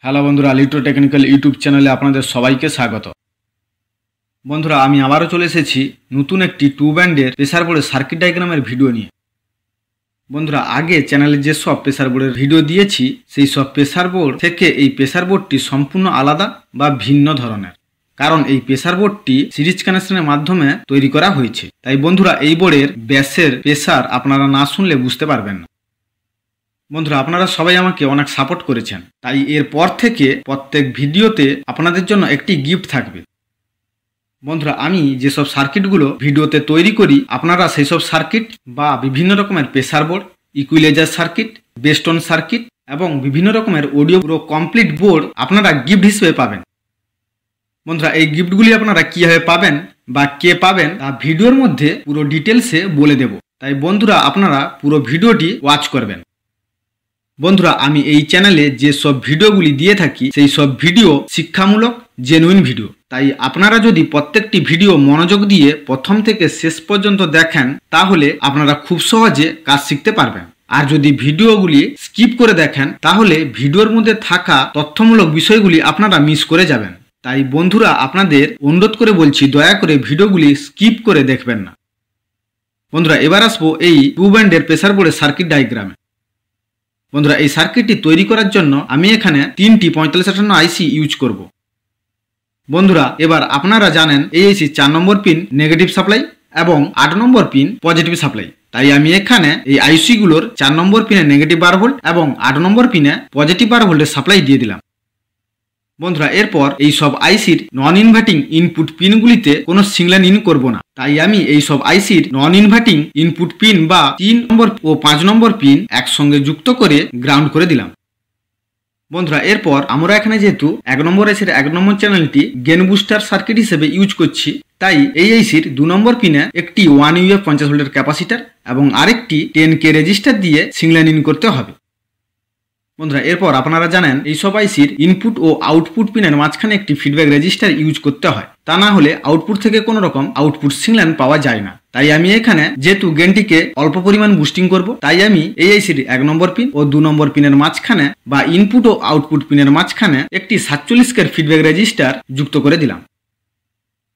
Hello বন্ধুরা, electro technical YouTube চ্যানেলে আপনাদের সবাইকে স্বাগত। বন্ধুরা, আমি আবারও চলে এসেছি নতুন একটি টু ব্যান্ডের প্রেসার বোর্ডের সার্কিট ডায়াগ্রামের ভিডিও নিয়ে। বন্ধুরা, আগে চ্যানেলে যেসব প্রেসার বোর্ডের ভিডিও দিয়েছি সেই সব প্রেসার বোর্ড থেকে এই প্রেসার বোর্ডটি সম্পূর্ণ আলাদা বা ভিন্ন ধরনের, কারণ এই প্রেসার বোর্ডটি সিরিজ কানেকশনের মাধ্যমে তৈরি করা হয়েছে। তাই বন্ধুরা, এই বোর্ডের ব্যাসের প্রেসার আপনারা না শুনলে বুঝতে পারবেন না। বন্ধুরা, আপনারা সবাই আমাকে অনেক সাপোর্ট করেছেন, তাই এরপর থেকে প্রত্যেক ভিডিওতে আপনাদের জন্য একটি গিফট থাকবে। বন্ধুরা, আমি যেসব সার্কিটগুলো ভিডিওতে তৈরি করি আপনারা সেই সব সার্কিট বা বিভিন্ন রকমের pressure board, equaliser circuit, বেস্টন circuit এবং বিভিন্ন রকমের অডিও প্রো কমপ্লিট বোর্ড আপনারা গিফট হিসেবে পাবেন। বন্ধুরা, এই গিফটগুলি আপনারা কীভাবে পাবেন বা কে পাবেন তা ভিডিওর মধ্যে পুরো ডিটেলসে বলে দেব, তাই বন্ধুরা আপনারা পুরো ভিডিওটি ওয়াচ করবেন। বন্ধুরা, আমি এই চ্যানেলে যে সব ভিডিওগুলি দিয়ে থাকি সেই সব ভিডিও শিক্ষামূলক, জেনুইন ভিডিও। তাই আপনারা যদি প্রত্যেকটি ভিডিও মনোযোগ দিয়ে প্রথম থেকে শেষ পর্যন্ত দেখেন তাহলে আপনারা খুব সহজে কাজ শিখতে পারবেন। আর যদি ভিডিওগুলি স্কিপ করে দেখেন তাহলে ভিডিওর মধ্যে থাকা তথ্যমূলক বিষয়গুলি আপনারা মিস করে যাবেন। তাই বন্ধুরা, আপনাদের অনুরোধ করে বলছি, দয়া করে ভিডিওগুলি স্কিপ করে দেখবেন না। বন্ধুরা, এবার আসবো এই টু ব্যান্ডের প্রেসার বোর্ডের সার্কিট ডায়াগ্রামে। বন্ধুরা, এই সার্কিটটি তৈরি করার জন্য আমি এখানে 3টি 4558 আইসি ইউজ করব। বন্ধুরা, এবার আপনারা জানেন এই আইসি 4 নম্বর পিন নেগেটিভ সাপ্লাই এবং 8 নম্বর পিন পজিটিভ সাপ্লাই। তাই আমি এখানে এই আইসিগুলোর 4 নম্বর পিনে নেগেটিভ 12 ভোল্ট এবং 8 নম্বর পিনে পজিটিভ 12 ভোল্টের সাপ্লাই দিয়ে দিলাম। বন্ধুরা, এরপর এই সব আইসির নন ইনভার্টিং ইনপুট পিনগুলিতে কোনো সিগন্যাল ইন করব না। তাই আমি এই সব আইসির নন ইনভার্টিং ইনপুট পিন বা 3 নম্বর ও 5 নম্বর পিন একসঙ্গে যুক্ত করে গ্রাউন্ড করে দিলাম। বন্ধুরা, এরপর আমরা এখানে যেহেতু 1 নম্বর আইসির 1 নম্বর চ্যানেলটি গেন বুস্টার সার্কিট হিসেবে ইউজ করছি, তাই এই আইসির 2 নম্বর পিনে একটি 1 UF 50 ভোল্টের ক্যাপাসিটার এবং আরেকটি 10K রেজিস্টার দিয়ে সিগন্যাল ইন করতে হবে। বন্ধুরা, এরপর আপনারা জানেন এই সব আইসির ইনপুট ও আউটপুট পিনের মাঝখানে একটি ফিডব্যাক রেজিস্টার ইউজ করতে হয়, তা না হলে আউটপুট থেকে কোনো রকম আউটপুট সিগন্যাল পাওয়া যায় না। তাই আমি এখানে যেহেতু গেনটিকে অল্প পরিমাণ বুস্টিং করব, তাই আমি এই আইসির 1 নম্বর পিন ও 2 নম্বর পিনের মাঝখানে বা ইনপুট ও আউটপুট পিনের মাঝখানে একটি 47K ফিডব্যাক রেজিস্টার যুক্ত করে দিলাম।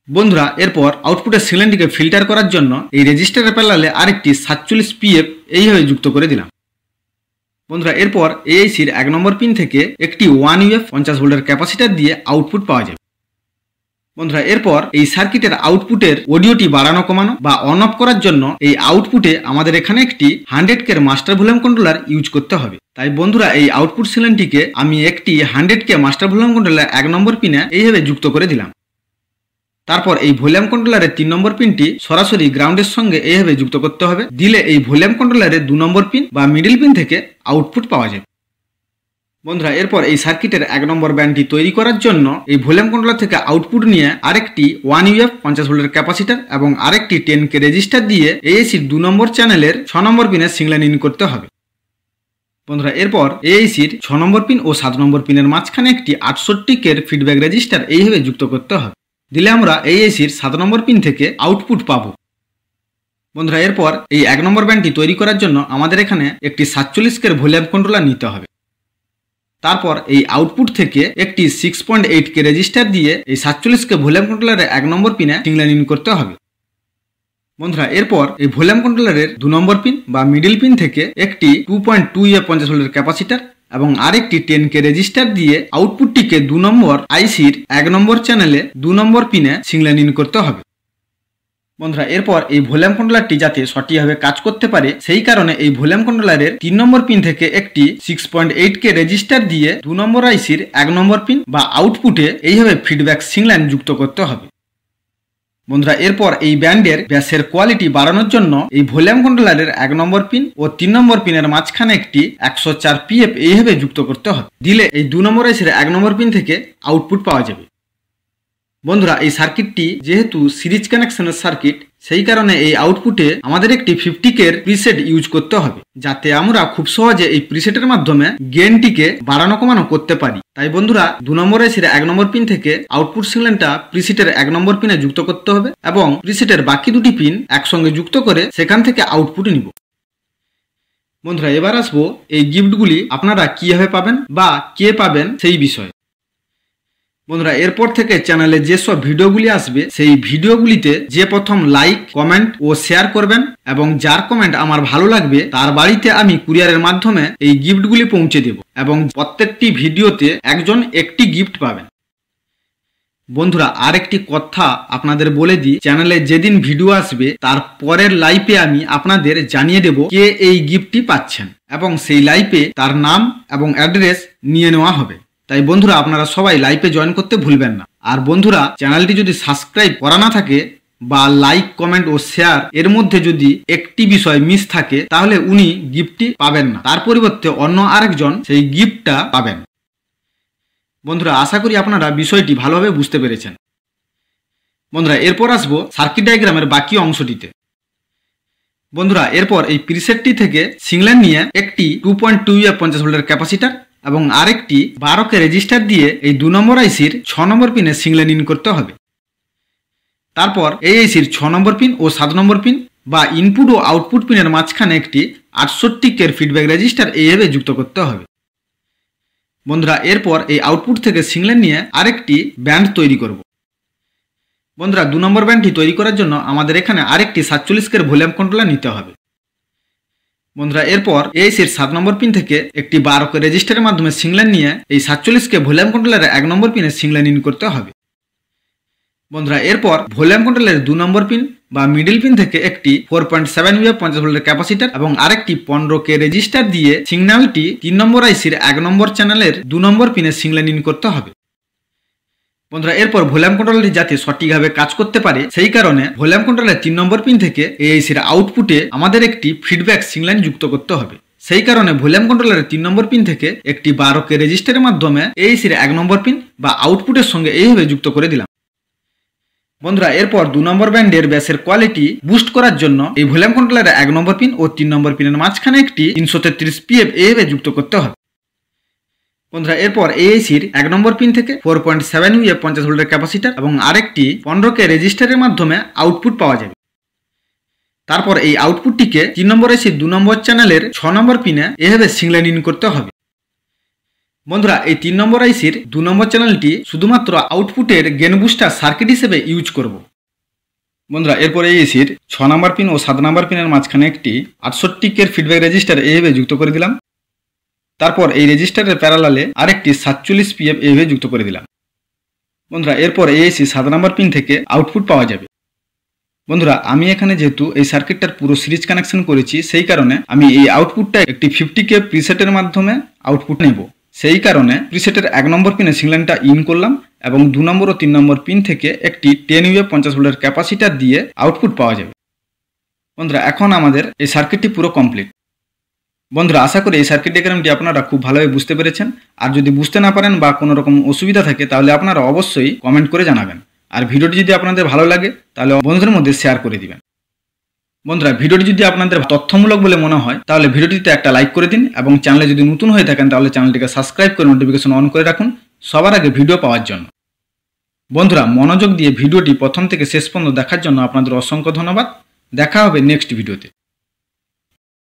বন্ধুরা, এরপর আউটপুটের সিগন্যালটিকে ফিল্টার করার জন্য এই রেজিস্টারের প্যারালালে আরেকটি 47PF এইভাবে যুক্ত করে দিলাম। বন্ধুরা, এরপর এই আইসির 1 নম্বর পিন থেকে একটি 1 UF 50 ভোল্টের ক্যাপাসিটার দিয়ে আউটপুট পাওয়া যাবে। বন্ধুরা, এরপর এই সার্কিটের আউটপুটের অডিওটি বাড়ানো কমানো বা অন অফ করার জন্য এই আউটপুটে আমাদের এখানে একটি 100K master volume controller use করতে হবে। তাই বন্ধুরা, এই আউটপুট সিগন্যালটিকে আমি একটি 100K মাস্টার ভলিউম কন্ট্রোলার 1 নম্বর পিনে এইভাবে যুক্ত করে দিলাম। তারপর এই ভলিউম কন্ট্রোলারের 3 নম্বর পিনটি সরাসরি গ্রাউন্ডের সঙ্গে এইভাবে যুক্ত করতে হবে। দিলে এই ভলিউম কন্ট্রোলারের 2 নম্বর পিন বা মিডল পিন থেকে আউটপুট পাওয়া যাবে। বন্ধুরা, এরপর এই সার্কিটের 1 নম্বর ব্যান্ডটি তৈরি করার জন্য এই ভলিউম কন্ট্রোলার থেকে আউটপুট নিয়ে আরেকটি 1 UF 50 ভোল্টের ক্যাপাসিটার এবং আরেকটি 10K রেজিস্টার দিয়ে এএসির 2 নম্বর চ্যানেলের 6 নম্বর পিনের সিগন্যাল ইন করতে হবে। বন্ধুরা, এরপর এএসির 6 নম্বর পিন ও 7 নম্বর পিনের মাঝখানে একটি 68K ফিডব্যাক রেজিস্টার এইভাবে যুক্ত করতে হবে। দিলে আমরা এএসির 7 নম্বর পিন থেকে আউটপুট পাবো। বন্ধুরা, এরপর এই 1 নম্বর ব্যান্ডটি তৈরি করার জন্য আমাদের এখানে একটি 47K ভলিউম কন্ট্রোলার নিতে হবে। তারপর এই আউটপুট থেকে একটি 6.8K রেজিস্টার দিয়ে এই 47K ভলিউম কন্ট্রোলারের 1 নম্বর পিনে সিগন্যাল ইন করতে হবে। বন্ধুরা, এরপর এই ভলিউম কন্ট্রোলারের 2 নম্বর পিন বা মিডল পিন থেকে একটি 2.2 UF 50 ভোল্টের ক্যাপাসিটার এবং আরেকটি 10K রেজিস্টার দিয়ে আউটপুটটিকে 2 নম্বর আইসির 1 নম্বর চ্যানেলে 2 নম্বর পিনে সিগন্যাল ইন করতে হবে। বন্ধুরা, এরপর এই ভলিউম কন্ট্রোলারটি যাতে সঠিকভাবে কাজ করতে পারে সেই কারণে এই ভলিউম কন্ট্রোলারের 3 নম্বর পিন থেকে একটি 6.8K রেজিস্টার দিয়ে 2 নম্বর আইসির 1 নম্বর পিন বা আউটপুটে এইভাবে ফিডব্যাক সিগন্যাল যুক্ত করতে হবে। বন্ধুরা, এরপর এই ব্যান্ডের ব্যাসের কোয়ালিটি বাড়ানোর জন্য এই ভলিউম কন্ট্রোলারের 1 নম্বর পিন ও 3 নম্বর পিনের মাঝখানে একটি 104PF এইভাবে যুক্ত করতে হবে। দিলে এই 2 নম্বর আইসির 1 নম্বর পিন থেকে আউটপুট পাওয়া যাবে। বন্ধুরা, এই সার্কিটটি যেহেতু সিরিজ কানেকশনের সার্কিট সেই কারণে এই আউটপুটে আমাদের একটি 50K প্রিসেট ইউজ করতে হবে, যাতে আমরা খুব সহজে এই প্রিসেটের মাধ্যমে গেনটিকে বাড়ানো কমানো করতে পারি। তাই বন্ধুরা, 2 নম্বর আইসির 1 নম্বর পিন থেকে আউটপুট সিগন্যালটা প্রিসেটের 1 নম্বর পিনে যুক্ত করতে হবে এবং প্রিসেটের বাকি দুটি পিন একসঙ্গে যুক্ত করে সেখান থেকে আউটপুট নিব। বন্ধুরা এবার আসবো এই গিফটগুলি আপনারা কিভাবে পাবেন বা কে পাবেন সেই বিষয়ে। বন্ধুরা এরপর থেকে চ্যানেলে যেসব ভিডিওগুলি আসবে সেই ভিডিওগুলিতে যে প্রথম লাইক, কমেন্ট ও শেয়ার করবেন এবং যার কমেন্ট আমার ভালো লাগবে তার বাড়িতে আমি কুরিয়ারের মাধ্যমে এই গিফটগুলি পৌঁছে দেব এবং প্রত্যেকটি ভিডিওতে একজন একটি গিফট পাবেন। বন্ধুরা আরেকটি কথা আপনাদের বলে দিই, চ্যানেলে যেদিন ভিডিও আসবে তার পরের লাইভে আমি আপনাদের জানিয়ে দেব কে এই গিফটটি পাচ্ছেন এবং সেই লাইভে তার নাম এবং অ্যাড্রেস নিয়ে নেওয়া হবে। তাই বন্ধুরা আপনারা সবাই লাইভে জয়েন করতে ভুলবেন না। আর বন্ধুরা চ্যানেলটি যদি সাবস্ক্রাইব করা না থাকে বা লাইক, কমেন্ট ও শেয়ার এর মধ্যে যদি একটি বিষয় মিস থাকে তাহলে উনি গিফটটি পাবেন না, তার পরিবর্তে অন্য আরেকজন সেই গিফটটা পাবেন। বন্ধুরা আশা করি আপনারা বিষয়টি ভালোভাবে বুঝতে পেরেছেন। বন্ধুরা এরপর আসবো সার্কিট ডায়াগ্রামের বাকি অংশটিতে। বন্ধুরা এরপর এই প্রিসেটটি থেকে সিংলেন নিয়ে একটি 2.2 50 ভোল্টের ক্যাপাসিটার এবং আরেকটি 12K রেজিস্টার দিয়ে এই 2 নম্বর আইসির 6 নম্বর পিনে সিংলেন ইন করতে হবে। তারপর এই আইসির 6 নম্বর পিন ও 7 নম্বর পিন বা ইনপুট ও আউটপুট পিনের মাঝখানে একটি 68K ফিডব্যাক রেজিস্টার এইভাবে যুক্ত করতে হবে। বন্ধুরা এরপর এই আউটপুট থেকে সিংলেন নিয়ে আরেকটি ব্যান্ড তৈরি করব। বন্ধুরা 2 নম্বর ব্যান্ডটি তৈরি করার জন্য আমাদের এখানে আরেকটি 47K ভলিউম কন্ট্রোলার নিতে হবে। বন্ধুরা এরপর এইসির 7 নম্বর পিন থেকে একটি 12K রেজিস্টারের মাধ্যমে সিংলেন নিয়ে এই 47K ভলিউম কন্ট্রোলারের 1 নম্বর পিনে সিংলেন ইন করতে হবে। বন্ধুরা এরপর ভলিউম কন্ট্রোলারের 2 নম্বর পিন বা মিডল পিন থেকে একটি 4.7 50 ভোল্টের ক্যাপাসিটার এবং আরেকটি 15K রেজিস্টার দিয়ে সিগন্যালটি 3 নম্বর আইসির 1 নম্বর চ্যানেলের 2 নম্বর পিনে সিংলেন ইন করতে হবে। বন্ধুরা এরপর ভলিউম কন্ট্রোলারটি যাতে সঠিকভাবে কাজ করতে পারে সেই কারণে ভলিউম কন্ট্রোলারের 3 নম্বর পিন থেকে এই আইসির আউটপুটে আমাদের একটি ফিডব্যাক সিগন্যাল যুক্ত করতে হবে। সেই কারণে ভলিউম কন্ট্রোলারের 3 নম্বর পিন থেকে একটি 12K রেজিস্টারের মাধ্যমে এই আইসির 1 নম্বর পিন বা আউটপুটের সঙ্গে এইভাবে যুক্ত করে দিলাম। বন্ধুরা এরপর 2 নম্বর ব্যান্ডের ব্যাসের কোয়ালিটি বুস্ট করার জন্য এই ভলিউম কন্ট্রোলারের 1 নম্বর পিন ও 3 নম্বর পিনের মাঝখানে একটি 333 PF এইভাবে যুক্ত করতে হবে। বন্ধুরা এরপর এইসির 1 নম্বর পিন থেকে 4.7 50 ভোল্টের ক্যাপাসিটার এবং আরেকটি 15K রেজিস্টারের মাধ্যমে আউটপুট পাওয়া যাবে। তারপর এই আউটপুটটিকে 3 নম্বর এসির 2 নম্বর চ্যানেলের 6 নম্বর পিনে এভাবে সিংলেন ইন করতে হবে। বন্ধুরা এই 3 নম্বর আইসির 2 নম্বর চ্যানেলটি শুধুমাত্র আউটপুটের গেন বুস্টার সার্কিট হিসেবে ইউজ করব। বন্ধুরা এরপর এই এসির 6 নম্বর পিন ও 7 নম্বর পিনের মাঝখানে একটি 68K ফিডব্যাক রেজিস্টার এইভাবে যুক্ত করে দিলাম। তারপর এই রেজিস্টারের প্যারালালে আরেকটি 47 PF এইভাবে যুক্ত করে দিলাম। বন্ধুরা এরপর এই এসি 7 নম্বর পিন থেকে আউটপুট পাওয়া যাবে। বন্ধুরা আমি এখানে যেহেতু এই সার্কিটটার পুরো সিরিজ কানেকশন করেছি সেই কারণে আমি এই আউটপুটটা একটি 50K প্রিসেটের মাধ্যমে আউটপুট নেব। সেই কারণে প্রিসেটের 1 নম্বর পিনে সিগন্যালটা ইন করলাম এবং 2 নম্বর ও 3 নম্বর পিন থেকে একটি 10 50 ভোল্টের ক্যাপাসিটার দিয়ে আউটপুট পাওয়া যাবে। বন্ধুরা এখন আমাদের এই সার্কিটটি পুরো কমপ্লিট। বন্ধুরা আশা করি এই সার্কিট ডায়াগ্রামটি আপনারা খুব ভালোভাবে বুঝতে পেরেছেন। আর যদি বুঝতে না পারেন বা কোনো রকম অসুবিধা থাকে তাহলে আপনারা অবশ্যই কমেন্ট করে জানাবেন। আর ভিডিওটি যদি আপনাদের ভালো লাগে তাহলে বন্ধুদের মধ্যে শেয়ার করে দিবেন। বন্ধুরা ভিডিওটি যদি আপনাদের তথ্যমূলক বলে মনে হয় তাহলে ভিডিওটিতে একটা লাইক করে দিন এবং চ্যানেলে যদি নতুন হয়ে থাকেন তাহলে চ্যানেলটিকে সাবস্ক্রাইব করে নোটিফিকেশন অন করে রাখুন সবার আগে ভিডিও পাওয়ার জন্য। বন্ধুরা মনোযোগ দিয়ে ভিডিওটি প্রথম থেকে শেষ পর্যন্ত দেখার জন্য আপনাদের অসংখ্য ধন্যবাদ। দেখা হবে নেক্সট ভিডিওতে।